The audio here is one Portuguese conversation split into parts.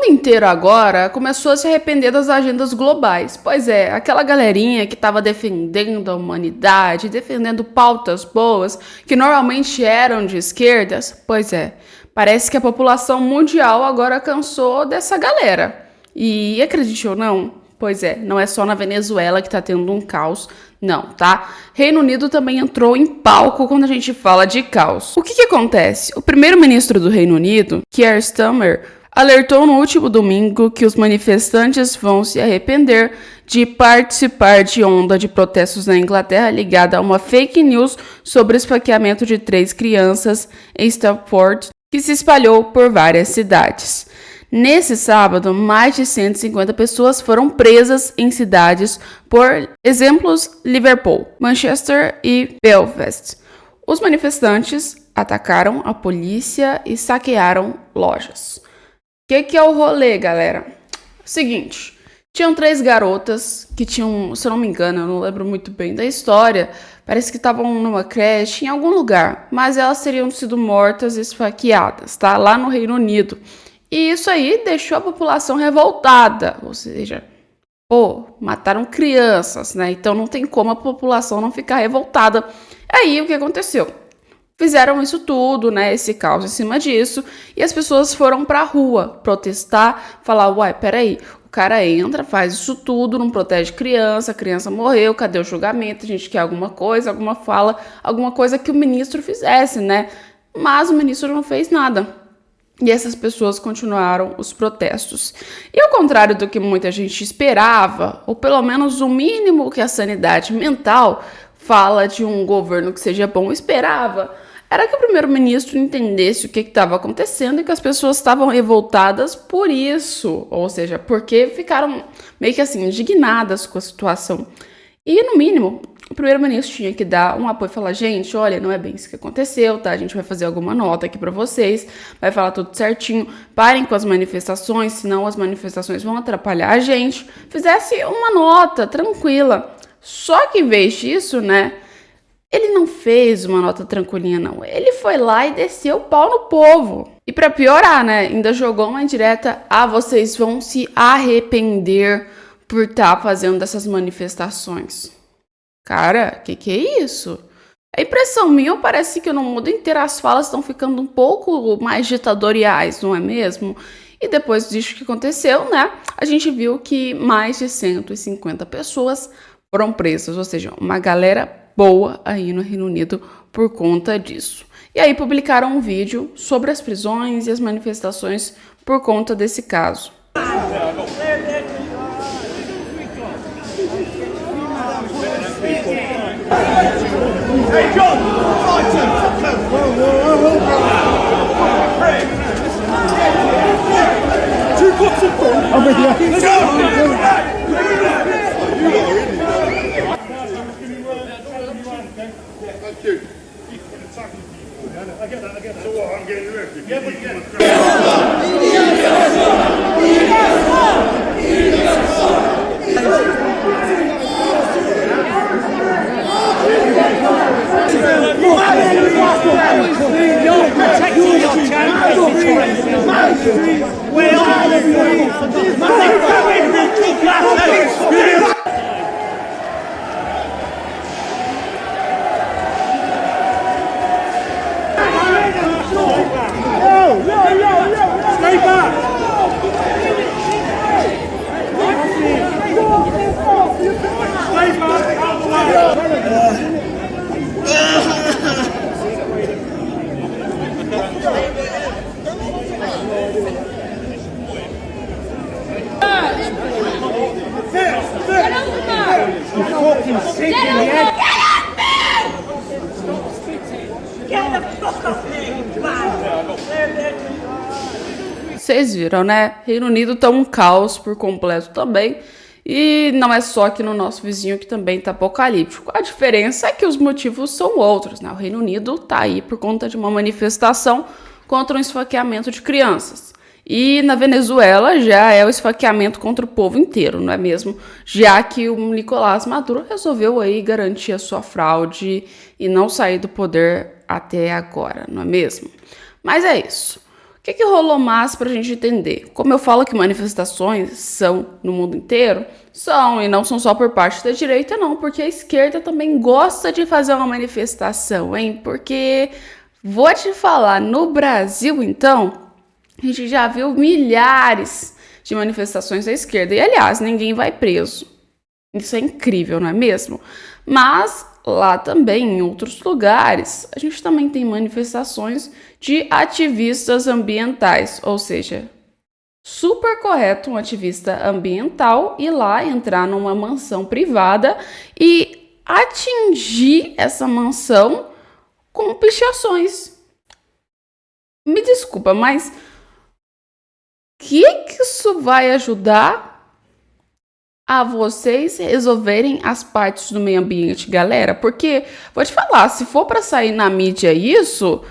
mundo inteiro agora começou a se arrepender das agendas globais. Pois é, aquela galerinha que estava defendendo a humanidade, defendendo pautas boas, que normalmente eram de esquerdas, pois é, parece que a população mundial agora cansou dessa galera. E acredite ou não, pois é, não é só na Venezuela que tá tendo um caos, não, tá? Reino Unido também entrou em palco quando a gente fala de caos. O que acontece? O primeiro-ministro do Reino Unido, Keir Starmer, alertou no último domingo que os manifestantes vão se arrepender de participar de onda de protestos na Inglaterra ligada a uma fake news sobre o esfaqueamento de 3 crianças em Stafford, que se espalhou por várias cidades. Nesse sábado, mais de 150 pessoas foram presas em cidades, por exemplos, Liverpool, Manchester e Belfast. Os manifestantes atacaram a polícia e saquearam lojas. O que é o rolê, galera? Seguinte, tinham 3 garotas que tinham, se eu não me engano, eu não lembro muito bem da história, parece que estavam numa creche em algum lugar, mas elas teriam sido mortas e esfaqueadas, tá? Lá no Reino Unido. E isso aí deixou a população revoltada, ou seja, mataram crianças, né? Então não tem como a população não ficar revoltada. Aí o que aconteceu? Fizeram isso tudo, né, esse caos em cima disso, e as pessoas foram pra rua protestar, falar, uai, peraí, o cara entra, faz isso tudo, não protege criança, a criança morreu, cadê o julgamento, a gente quer alguma coisa, alguma fala, alguma coisa que o ministro fizesse, né, mas o ministro não fez nada. E essas pessoas continuaram os protestos. E ao contrário do que muita gente esperava, ou pelo menos o mínimo que a sanidade mental fala de um governo que seja bom esperava, era que o primeiro-ministro entendesse o que estava acontecendo e que as pessoas estavam revoltadas por isso, ou seja, porque ficaram meio que assim, indignadas com a situação. E, no mínimo, o primeiro-ministro tinha que dar um apoio e falar, gente, olha, não é bem isso que aconteceu, tá? A gente vai fazer alguma nota aqui pra vocês, vai falar tudo certinho, parem com as manifestações, senão as manifestações vão atrapalhar a gente. Fizesse uma nota tranquila. Só que em vez disso, né, ele não fez uma nota tranquilinha, não. Ele foi lá e desceu o pau no povo. E pra piorar, né, ainda jogou uma indireta, vocês vão se arrepender por estar fazendo dessas manifestações. Cara, que é isso? A impressão minha, parece que no mundo inteiro as falas estão ficando um pouco mais ditatoriais, não é mesmo? E depois disso que aconteceu, né, a gente viu que mais de 150 pessoas foram presas, ou seja, uma galera boa aí no Reino Unido por conta disso. E aí publicaram um vídeo sobre as prisões e as manifestações por conta desse caso. Hey, John! Thank you. I get that. So what, I'm getting arrested? Yeah, but You're protecting your championship. We are. Stay back! Stay back! Out the way! You fucking sick in the head! Get the fuck off me! Vocês viram, né? Reino Unido tá um caos por completo também. E não é só aqui no nosso vizinho que também tá apocalíptico. A diferença é que os motivos são outros, né? O Reino Unido tá aí por conta de uma manifestação contra um esfaqueamento de crianças. E na Venezuela já é o esfaqueamento contra o povo inteiro, não é mesmo? Já que o Nicolás Maduro resolveu aí garantir a sua fraude e não sair do poder até agora, não é mesmo? Mas é isso. O que rolou mais para a gente entender? Como eu falo que manifestações são no mundo inteiro, são, e não são só por parte da direita, não, porque a esquerda também gosta de fazer uma manifestação, hein? Porque, vou te falar, no Brasil, então, a gente já viu milhares de manifestações da esquerda, e aliás, ninguém vai preso. Isso é incrível, não é mesmo? Mas lá também, em outros lugares, a gente também tem manifestações de ativistas ambientais, ou seja, super correto um ativista ambiental ir lá entrar numa mansão privada e atingir essa mansão com pichações. Me desculpa, mas que isso vai ajudar a vocês resolverem as partes do meio ambiente, galera? Porque, vou te falar, se for para sair na mídia isso,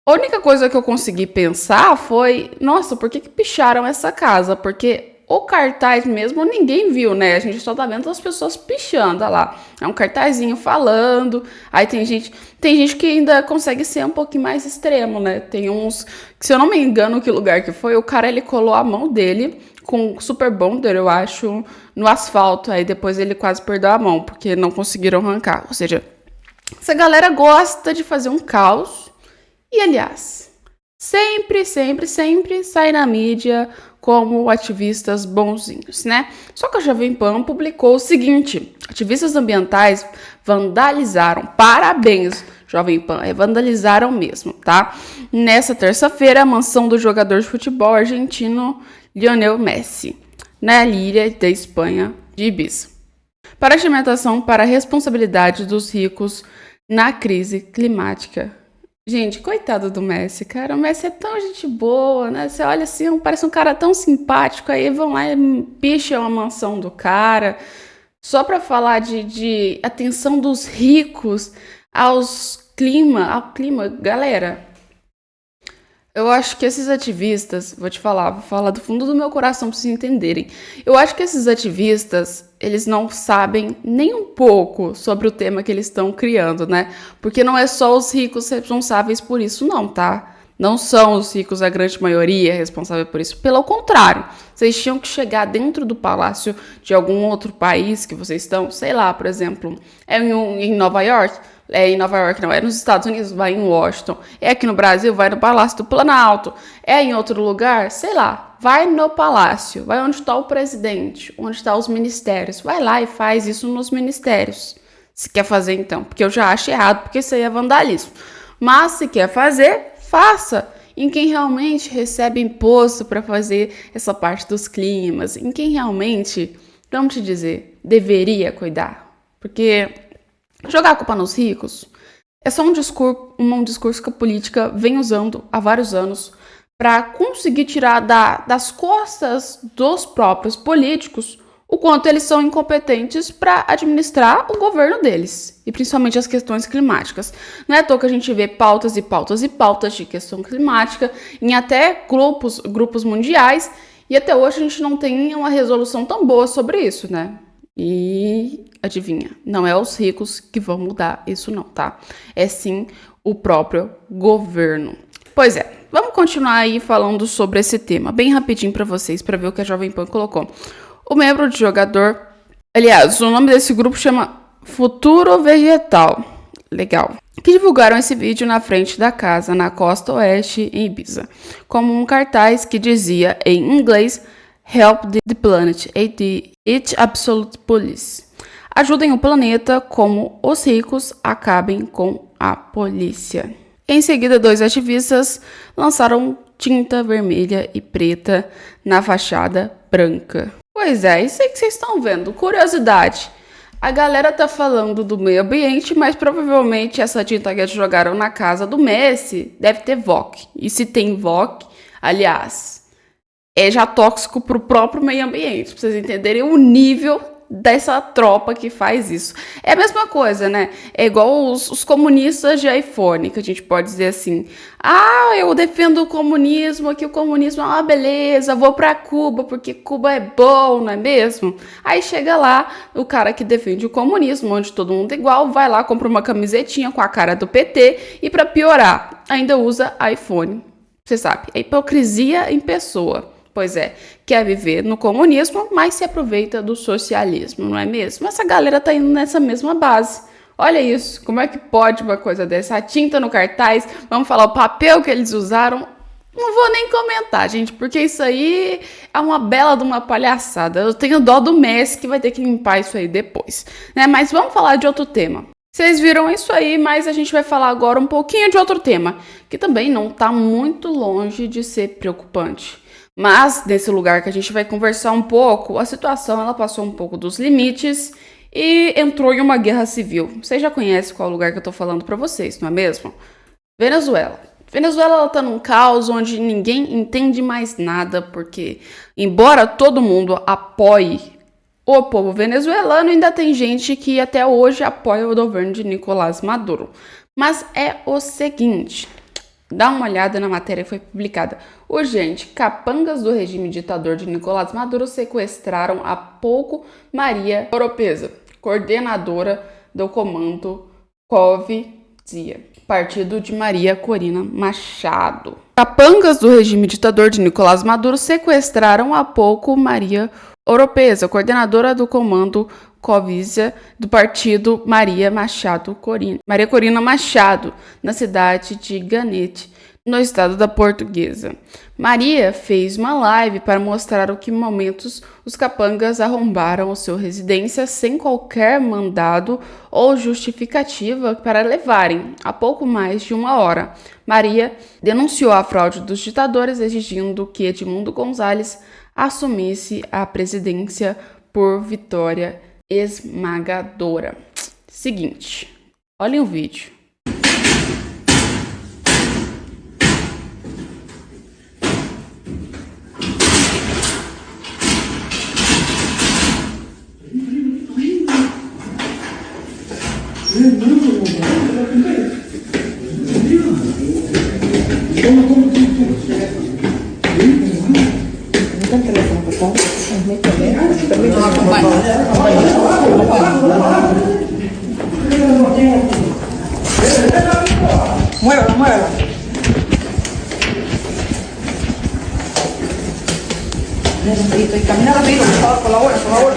a única coisa que eu consegui pensar foi, nossa, por que picharam essa casa? Porque o cartaz mesmo ninguém viu, né? A gente só tá vendo as pessoas pichando, olha lá. É um cartazinho falando, aí tem gente que ainda consegue ser um pouquinho mais extremo, né? Tem uns, que se eu não me engano que lugar que foi, o cara ele colou a mão dele com super bonder, eu acho, no asfalto, aí depois ele quase perdeu a mão, porque não conseguiram arrancar. Ou seja, essa galera gosta de fazer um caos, e aliás, sempre sai na mídia como ativistas bonzinhos, né? Só que a Jovem Pan publicou o seguinte: ativistas ambientais vandalizaram, parabéns, Jovem Pan, vandalizaram mesmo, tá? Nessa terça-feira, a mansão do jogador de futebol argentino Lionel Messi, na ilha da Espanha de Ibiza, para argumentação para a responsabilidade dos ricos na crise climática. Gente, coitado do Messi, cara. O Messi é tão gente boa, né? Você olha assim, parece um cara tão simpático, aí vão lá e picham a mansão do cara, só para falar de atenção dos ricos ao clima. Galera, eu acho que esses ativistas, vou falar do fundo do meu coração para vocês entenderem. Eu acho que esses ativistas, eles não sabem nem um pouco sobre o tema que eles estão criando, né? Porque não é só os ricos responsáveis por isso, não, tá? Não são os ricos, a grande maioria, responsável por isso. Pelo contrário, vocês tinham que chegar dentro do palácio de algum outro país que vocês estão, sei lá, por exemplo, em Nova York. Em Nova York, não, é nos Estados Unidos, vai em Washington. É aqui no Brasil, vai no Palácio do Planalto. É em outro lugar, sei lá, vai no palácio, vai onde está o presidente, onde estão os ministérios. Vai lá e faz isso nos ministérios. Se quer fazer, então, porque eu já acho errado, porque isso aí é vandalismo. Mas se quer fazer, faça em quem realmente recebe imposto para fazer essa parte dos climas, em quem realmente, vamos te dizer, deveria cuidar. Porque jogar a culpa nos ricos é só um discurso que a política vem usando há vários anos para conseguir tirar das costas dos próprios políticos o quanto eles são incompetentes para administrar o governo deles, e principalmente as questões climáticas. Não é à toa que a gente vê pautas e pautas e pautas de questão climática em até grupos mundiais, e até hoje a gente não tem uma resolução tão boa sobre isso, né? E adivinha, não é os ricos que vão mudar isso não, tá? É sim o próprio governo. Pois é, vamos continuar aí falando sobre esse tema, bem rapidinho para vocês, para ver o que a Jovem Pan colocou. O membro de jogador, aliás, o nome desse grupo chama Futuro Vegetal, legal, que divulgaram esse vídeo na frente da casa, na costa oeste, em Ibiza, como um cartaz que dizia em inglês: Help the planet, it's absolute police. Ajudem o planeta como os ricos acabem com a polícia. Em seguida, 2 ativistas lançaram tinta vermelha e preta na fachada branca. Pois é, isso aí que vocês estão vendo. Curiosidade. A galera tá falando do meio ambiente, mas provavelmente essa tinta que eles jogaram na casa do Messi deve ter VOC. E se tem VOC, aliás, é já tóxico pro próprio meio ambiente, pra vocês entenderem o nível dessa tropa que faz isso. É a mesma coisa, né? É igual os comunistas de iPhone, que a gente pode dizer assim: ah, eu defendo o comunismo, que o comunismo é uma beleza, vou pra Cuba, porque Cuba é bom, não é mesmo? Aí chega lá, o cara que defende o comunismo, onde todo mundo é igual, vai lá, compra uma camisetinha com a cara do PT, e pra piorar, ainda usa iPhone. Você sabe, é hipocrisia em pessoa. Pois é, quer viver no comunismo, mas se aproveita do socialismo, não é mesmo? Essa galera tá indo nessa mesma base. Olha isso, como é que pode uma coisa dessa? A tinta no cartaz, vamos falar o papel que eles usaram. Não vou nem comentar, gente, porque isso aí é uma bela de uma palhaçada. Eu tenho dó do Messi que vai ter que limpar isso aí depois, né? Mas vamos falar de outro tema. Vocês viram isso aí, mas a gente vai falar agora um pouquinho de outro tema, que também não tá muito longe de ser preocupante. Mas, nesse lugar que a gente vai conversar um pouco, a situação ela passou um pouco dos limites e entrou em uma guerra civil. Vocês já conhecem qual lugar que eu tô falando pra vocês, não é mesmo? Venezuela. Venezuela ela tá num caos onde ninguém entende mais nada, porque, embora todo mundo apoie o povo venezuelano, ainda tem gente que até hoje apoia o governo de Nicolás Maduro. Mas é o seguinte... Dá uma olhada na matéria que foi publicada. Urgente, capangas do regime ditador de Nicolás Maduro sequestraram há pouco Maria Oropesa, coordenadora do comando COV-Dia, partido de Maria Corina Machado. Capangas do regime ditador de Nicolás Maduro sequestraram há pouco Maria Oropesa, coordenadora do comando COV-Dia do partido Maria Corina Machado, na cidade de Ganete, no estado da Portuguesa. Maria fez uma live para mostrar o que momentos os capangas arrombaram sua residência sem qualquer mandado ou justificativa para levarem há pouco mais de uma hora. Maria denunciou a fraude dos ditadores, exigindo que Edmundo Gonzalez assumisse a presidência por vitória esmagadora. Seguinte, olhem o vídeo. Muévelo, muévelo. Y camina rápido, por favor, colabora.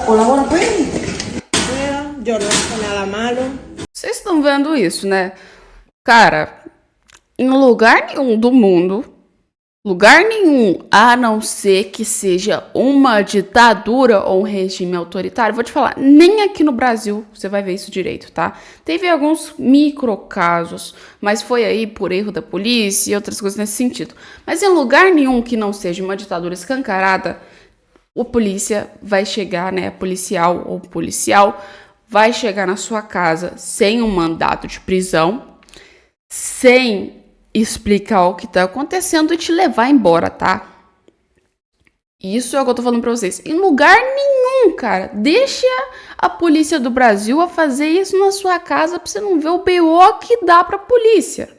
Colabora, pues. Yo no hice nada malo. Vocês estão vendo isso, né? Cara, em lugar nenhum do mundo, lugar nenhum, a não ser que seja uma ditadura ou um regime autoritário, vou te falar, nem aqui no Brasil você vai ver isso direito, tá? Teve alguns microcasos, mas foi aí por erro da polícia e outras coisas nesse sentido. Mas em lugar nenhum que não seja uma ditadura escancarada, o polícia vai chegar, né, policial vai chegar na sua casa sem um mandato de prisão, sem explicar o que tá acontecendo e te levar embora, tá? Isso é o que eu tô falando pra vocês. Em lugar nenhum, cara. Deixa a polícia do Brasil a fazer isso na sua casa pra você não ver o BO que dá pra polícia.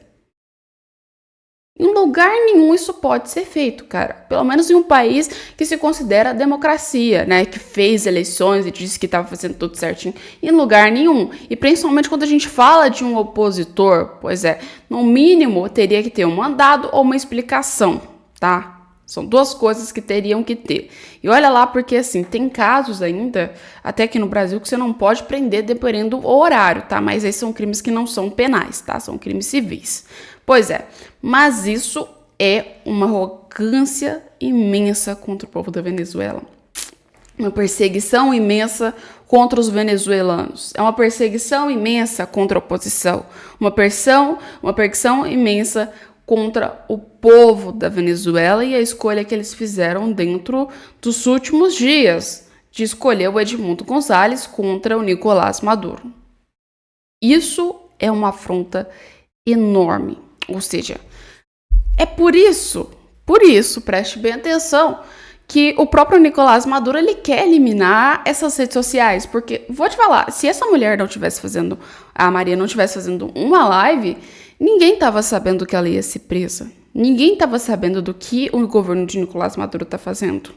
Em lugar nenhum isso pode ser feito, cara. Pelo menos em um país que se considera democracia, né? Que fez eleições e disse que estava fazendo tudo certinho. Em lugar nenhum. E principalmente quando a gente fala de um opositor, pois é, no mínimo teria que ter um mandado ou uma explicação, tá? São duas coisas que teriam que ter. E olha lá, porque assim, tem casos ainda, até aqui no Brasil, que você não pode prender dependendo do horário, tá? Mas esses são crimes que não são penais, tá? São crimes civis. Pois é, mas isso é uma arrogância imensa contra o povo da Venezuela. Uma perseguição imensa contra os venezuelanos. É uma perseguição imensa contra a oposição. Uma perseguição imensa contra o povo da Venezuela e a escolha que eles fizeram dentro dos últimos dias de escolher o Edmundo Gonzalez contra o Nicolás Maduro. Isso é uma afronta enorme. Ou seja, é por isso, preste bem atenção, que o próprio Nicolás Maduro ele quer eliminar essas redes sociais, porque, vou te falar, se essa mulher não tivesse fazendo, a Maria não tivesse fazendo uma live, ninguém estava sabendo que ela ia ser presa. Ninguém estava sabendo do que o governo de Nicolás Maduro está fazendo.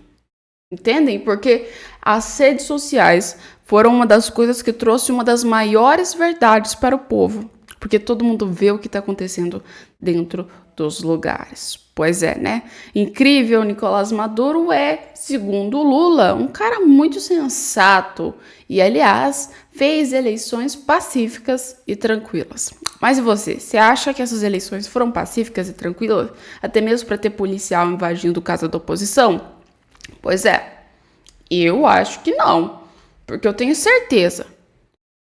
Entendem? Porque as redes sociais foram uma das coisas que trouxe uma das maiores verdades para o povo. Porque todo mundo vê o que está acontecendo dentro dos lugares. Pois é, né? Incrível, Nicolás Maduro é, segundo Lula, um cara muito sensato e, aliás, fez eleições pacíficas e tranquilas. Mas e você? Você acha que essas eleições foram pacíficas e tranquilas? Até mesmo para ter policial invadindo casa da oposição? Pois é, eu acho que não, porque eu tenho certeza.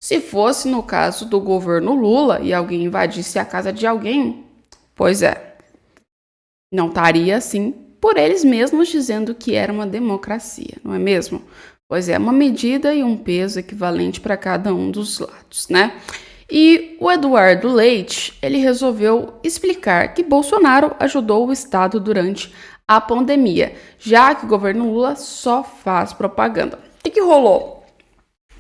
Se fosse no caso do governo Lula e alguém invadisse a casa de alguém, pois é, não estaria assim por eles mesmos dizendo que era uma democracia, não é mesmo? Pois é, uma medida e um peso equivalente para cada um dos lados, né? E o Eduardo Leite, ele resolveu explicar que Bolsonaro ajudou o Estado durante a pandemia, já que o governo Lula só faz propaganda. O que rolou?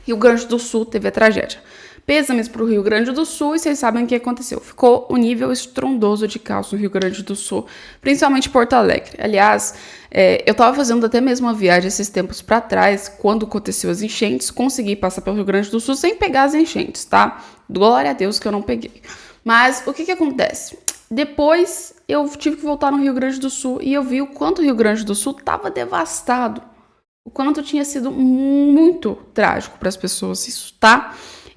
Rio Grande do Sul teve a tragédia. Pêsames para o Rio Grande do Sul e vocês sabem o que aconteceu. Ficou um nível estrondoso de caos no Rio Grande do Sul, principalmente Porto Alegre. Aliás, eu estava fazendo até mesmo uma viagem esses tempos para trás, quando aconteceu as enchentes, consegui passar pelo Rio Grande do Sul sem pegar as enchentes, tá? Glória a Deus que eu não peguei. Mas o que acontece? Depois eu tive que voltar no Rio Grande do Sul e eu vi o quanto o Rio Grande do Sul estava devastado. O quanto tinha sido muito trágico para as pessoas isso, tá?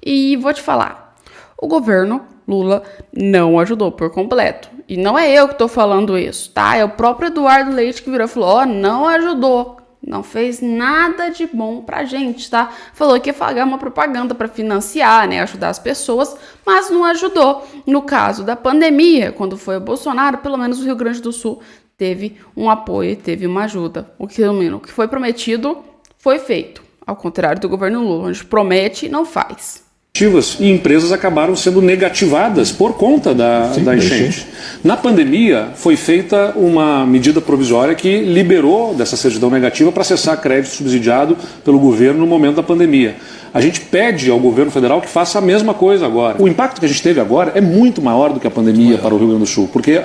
E vou te falar, o governo Lula não ajudou por completo. E não é eu que tô falando isso, tá? É o próprio Eduardo Leite que virou e falou, não ajudou. Não fez nada de bom pra gente, tá? Falou que ia pagar uma propaganda para financiar, né? Ajudar as pessoas, mas não ajudou. No caso da pandemia, quando foi o Bolsonaro, pelo menos o Rio Grande do Sul teve um apoio, teve uma ajuda. O que foi prometido foi feito. Ao contrário do governo Lula, onde promete e não faz. E empresas acabaram sendo negativadas por conta da enchente. Na pandemia, foi feita uma medida provisória que liberou dessa certidão negativa para acessar crédito subsidiado pelo governo no momento da pandemia. A gente pede ao governo federal que faça a mesma coisa agora. O impacto que a gente teve agora é muito maior do que a pandemia para o Rio Grande do Sul, porque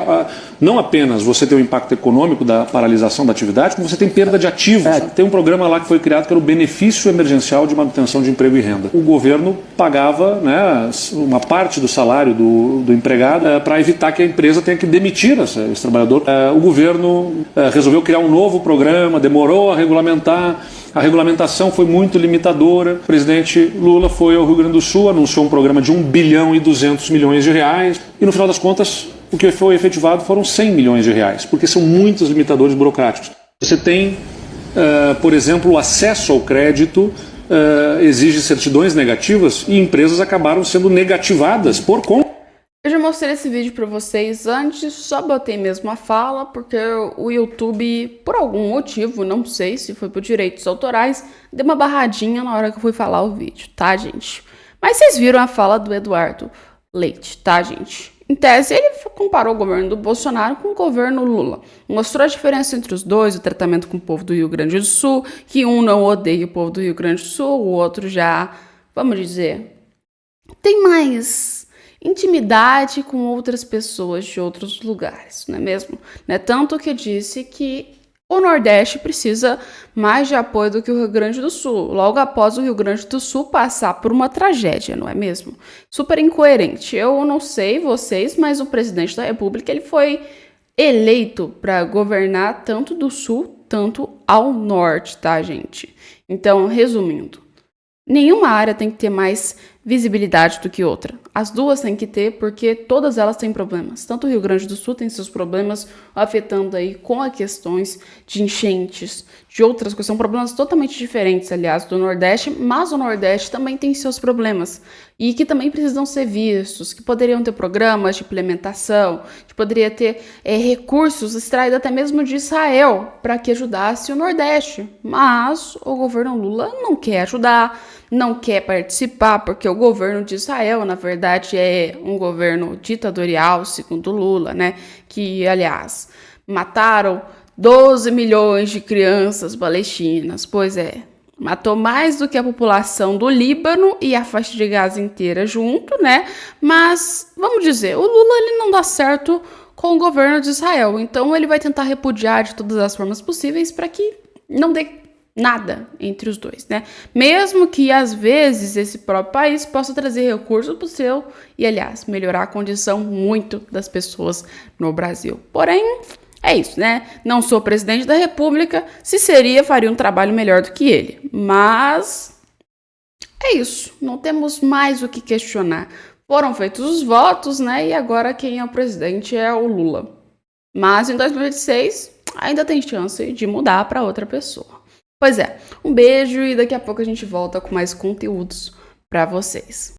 não apenas você tem o impacto econômico da paralisação da atividade, como você tem perda de ativos. Tem um programa lá que foi criado que era o Benefício Emergencial de Manutenção de Emprego e Renda. O governo pagava, né, uma parte do salário do empregado para evitar que a empresa tenha que demitir esse trabalhador. O governo resolveu criar um novo programa, demorou a regulamentar. A regulamentação foi muito limitadora. O presidente Lula foi ao Rio Grande do Sul, anunciou um programa de 1 bilhão e 200 milhões de reais e no final das contas o que foi efetivado foram 100 milhões de reais, porque são muitos limitadores burocráticos. Você tem, por exemplo, o acesso ao crédito exige certidões negativas e empresas acabaram sendo negativadas por conta. Eu já mostrei esse vídeo para vocês antes, só botei mesmo a fala, porque o YouTube, por algum motivo, não sei se foi por direitos autorais, deu uma barradinha na hora que eu fui falar o vídeo, tá, gente? Mas vocês viram a fala do Eduardo Leite, tá, gente? Em tese, ele comparou o governo do Bolsonaro com o governo Lula. Mostrou a diferença entre os dois, o tratamento com o povo do Rio Grande do Sul, que um não odeia o povo do Rio Grande do Sul, o outro já, vamos dizer, tem mais intimidade com outras pessoas de outros lugares, não é mesmo? Né? Tanto que disse que o Nordeste precisa mais de apoio do que o Rio Grande do Sul, logo após o Rio Grande do Sul passar por uma tragédia, não é mesmo? Super incoerente. Eu não sei vocês, mas o presidente da República ele foi eleito para governar tanto do Sul, tanto ao Norte, tá, gente? Então, resumindo, nenhuma área tem que ter mais visibilidade do que outra. As duas têm que ter porque todas elas têm problemas. Tanto o Rio Grande do Sul tem seus problemas afetando aí com as questões de enchentes, de outras coisas. São problemas totalmente diferentes, aliás, do Nordeste, mas o Nordeste também tem seus problemas e que também precisam ser vistos, que poderiam ter programas de implementação, que poderia ter recursos extraídos até mesmo de Israel para que ajudasse o Nordeste. Mas o governo Lula não quer ajudar, não quer participar, porque o governo de Israel, na verdade, é um governo ditatorial, segundo Lula, né? Que, aliás, mataram 12 milhões de crianças palestinas. Pois é, matou mais do que a população do Líbano e a faixa de Gaza inteira junto, né? Mas, vamos dizer, o Lula ele não dá certo com o governo de Israel. Então, ele vai tentar repudiar de todas as formas possíveis para que não dê nada entre os dois, né? Mesmo que às vezes esse próprio país possa trazer recursos para o seu e, aliás, melhorar a condição muito das pessoas no Brasil. Porém, é isso, né? Não sou presidente da República, se seria, faria um trabalho melhor do que ele. Mas é isso, não temos mais o que questionar. Foram feitos os votos, né? E agora quem é o presidente é o Lula. Mas em 2026 ainda tem chance de mudar para outra pessoa. Pois é, um beijo e daqui a pouco a gente volta com mais conteúdos para vocês.